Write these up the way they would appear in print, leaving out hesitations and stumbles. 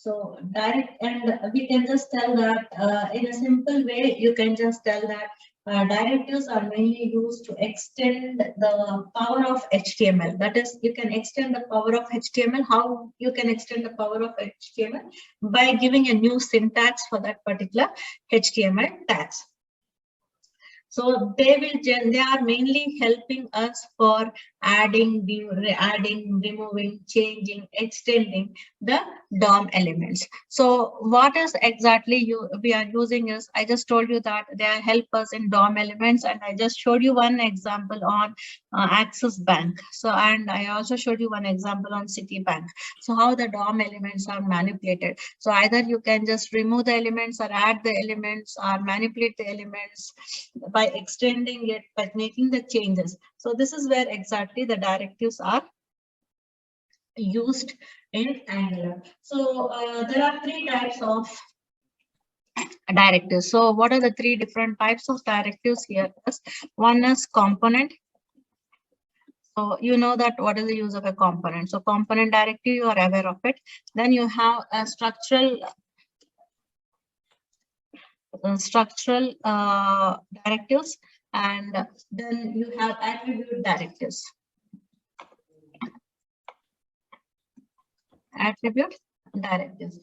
So direct, and we can just tell that in a simple way, you can just tell that directives are mainly used to extend the power of HTML. That is, you can extend the power of HTML. How you can extend the power of HTML? By giving a new syntax for that particular HTML tags. So they are mainly helping us for adding, removing, changing, extending the DOM elements. So what is exactly we are using is, I just told you that they help us in DOM elements, and I just showed you one example on Axis Bank. So, and I also showed you one example on Citibank. So how the DOM elements are manipulated. So either you can just remove the elements or add the elements or manipulate the elements by extending it, by making the changes. So this is where exactly the directives are used in Angular. So there are three types of directives. So what are the three different types of directives here? One is component. So you know that what is the use of a component. So component directive, you are aware of it. Then you have a structural directives, and then you have attribute directives. Attribute directives.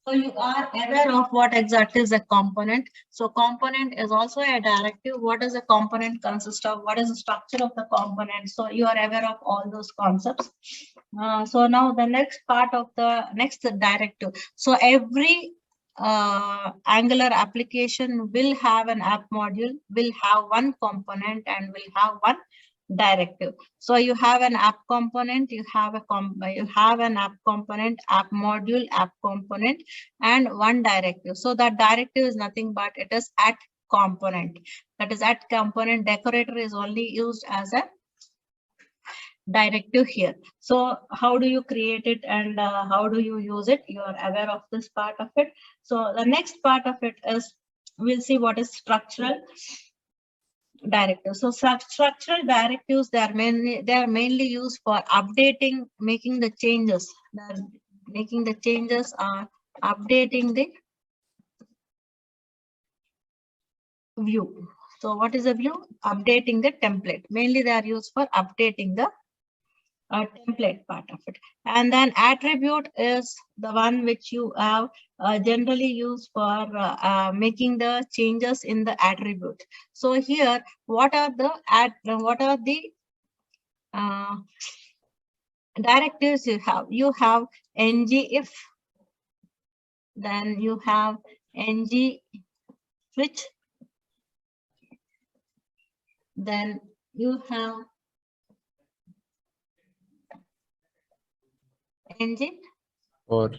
So you are aware of what exactly is a component. So component is also a directive. What does a component consist of? What is the structure of the component? So you are aware of all those concepts. So now the next part of the next directive. So every Angular application will have an app module, will have one component, and will have one directive. So you have an app component, you have an app component, app module, app component, and one directive. So that directive is nothing but it is at component. That is at component. Decorator is only used as a directive here. So how do you create it and how do you use it? You are aware of this part of it. So the next part of it is, we'll see what is structural directives. So structural directives, they are mainly used for updating, making the changes. Making the changes or updating the view. So what is a view? Updating the template. Mainly they are used for updating the template part of it. And then attribute is the one which you have generally used for making the changes in the attribute. So here, what are the directives you have? You have ngIf, then you have ngSwitch, then you have ngFor.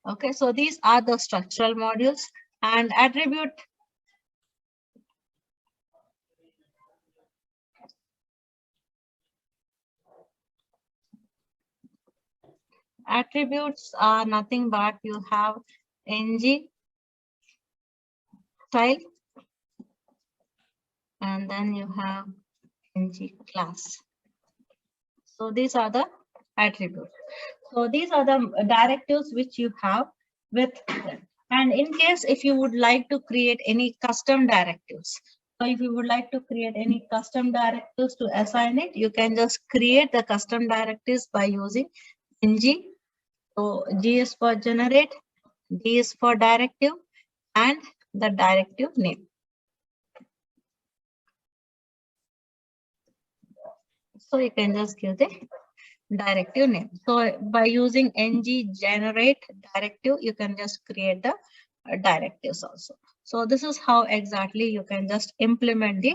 Okay, so these are the structural modules, and attribute attributes are nothing but you have ngStyle, and then you have ngClass. So these are the attributes. So these are the directives which you have with them. And in case if you would like to create any custom directives, so if you would like to create any custom directives to assign it, you can just create the custom directives by using ng. So G is for generate, D is for directive, and the directive name. So you can just give the directive name. So by using ng generate directive, you can just create the directives also. So this is how exactly you can just implement the